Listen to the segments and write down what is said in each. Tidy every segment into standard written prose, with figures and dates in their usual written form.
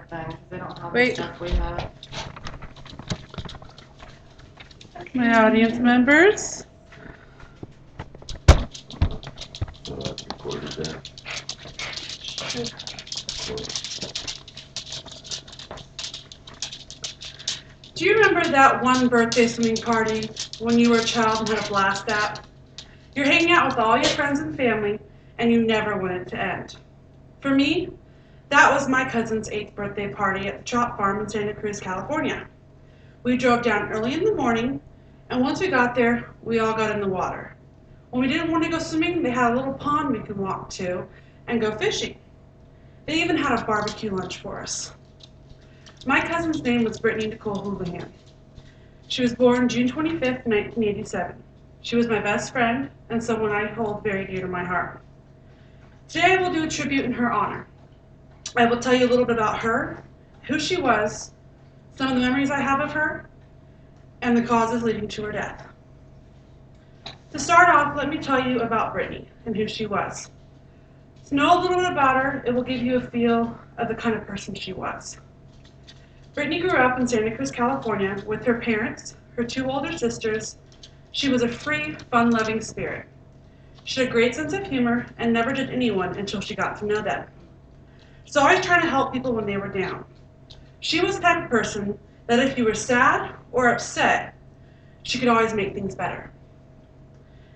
thing, because they don't have the Wait. stuff we have. My audience members. So that's recorded there. Do you remember that one birthday swimming party when you were a child and had a blast at? You're hanging out with all your friends and family, and you never want it to end. For me, that was my cousin's 8th birthday party at the Chop Farm in Santa Cruz, California. We drove down early in the morning, and once we got there, we all got in the water. When we didn't want to go swimming, they had a little pond we could walk to and go fishing. They even had a barbecue lunch for us. My cousin's name was Brittany Nicole Houlihan. She was born June 25th, 1987. She was my best friend and someone I hold very dear to my heart. Today I will do a tribute in her honor. I will tell you a little bit about her, who she was, some of the memories I have of her, and the causes leading to her death. To start off, let me tell you about Brittany and who she was. To know a little bit about her, it will give you a feel of the kind of person she was. Brittany grew up in Santa Cruz, California with her parents, her 2 older sisters. She was a free, fun-loving spirit. She had a great sense of humor and never judged anyone until she got to know them. She was always trying to help people when they were down. She was the type of person that if you were sad or upset, she could always make things better.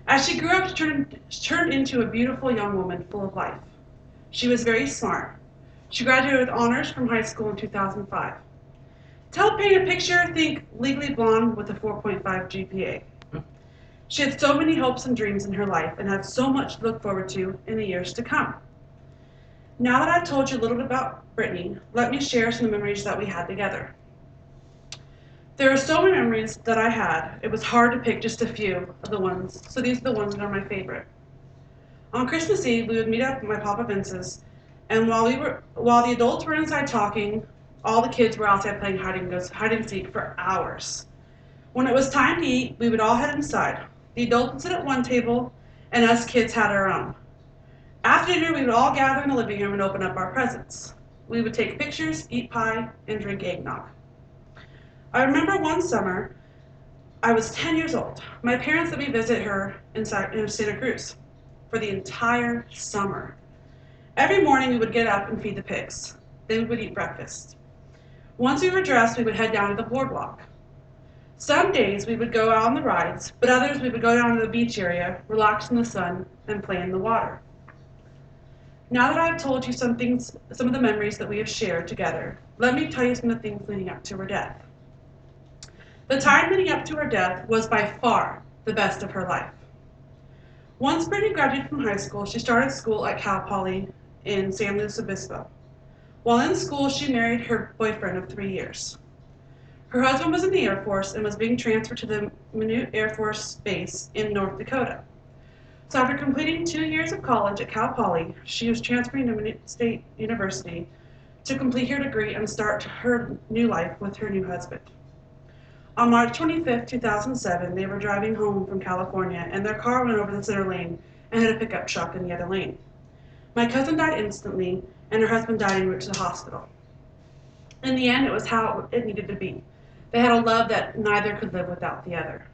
As she grew up, she turned into a beautiful young woman full of life. She was very smart. She graduated with honors from high school in 2005. To help paint a picture, think Legally Blonde with a 4.5 GPA. She had so many hopes and dreams in her life and had so much to look forward to in the years to come. Now that I've told you a little bit about Brittany, let me share some memories that we had together. There are so many memories that I had, it was hard to pick just a few of the ones, so these are the ones that are my favorite. On Christmas Eve, we would meet up at my Papa Vince's, and while the adults were inside talking, all the kids were outside playing hide and seek for hours. When it was time to eat, we would all head inside. The adults would sit at one table, and us kids had our own. After dinner, we would all gather in the living room and open up our presents. We would take pictures, eat pie, and drink eggnog. I remember one summer, I was 10 years old. My parents let me visit her in Santa Cruz for the entire summer. Every morning, we would get up and feed the pigs. Then we would eat breakfast. Once we were dressed, we would head down to the boardwalk. Some days we would go out on the rides, but others we would go down to the beach area, relax in the sun, and play in the water. Now that I have told you some of the memories that we have shared together, let me tell you some of the things leading up to her death. The time leading up to her death was by far the best of her life. Once Brittany graduated from high school, she started school at Cal Poly in San Luis Obispo. While in school, she married her boyfriend of 3 years. Her husband was in the Air Force and was being transferred to the Minute Air Force Base in North Dakota. So after completing 2 years of college at Cal Poly, she was transferring to Minute State University to complete her degree and start her new life with her new husband. On March 25, 2007, they were driving home from California and their car went over the center lane and hit a pickup truck in the other lane. My cousin died instantly and her husband died en route to the hospital. In the end, it was how it needed to be. They had a love that neither could live without the other.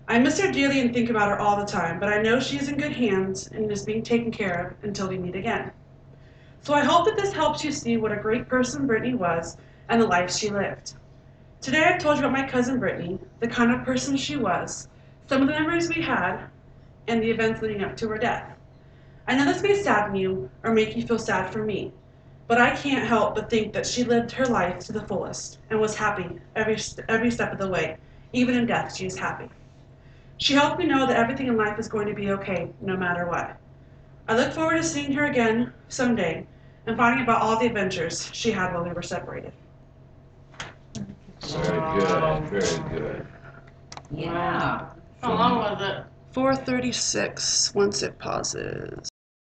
I miss her dearly and think about her all the time, but I know she is in good hands and is being taken care of until we meet again. So I hope that this helps you see what a great person Brittany was and the life she lived. Today I've told you about my cousin Brittany, the kind of person she was, some of the memories we had, and the events leading up to her death. I know this may sadden you or make you feel sad for me, but I can't help but think that she lived her life to the fullest and was happy every step of the way. Even in death, she is happy. She helped me know that everything in life is going to be okay, no matter what. I look forward to seeing her again someday and finding about all the adventures she had while we were separated. Very good, very good. Yeah. How long was it? 4:36 once it pauses.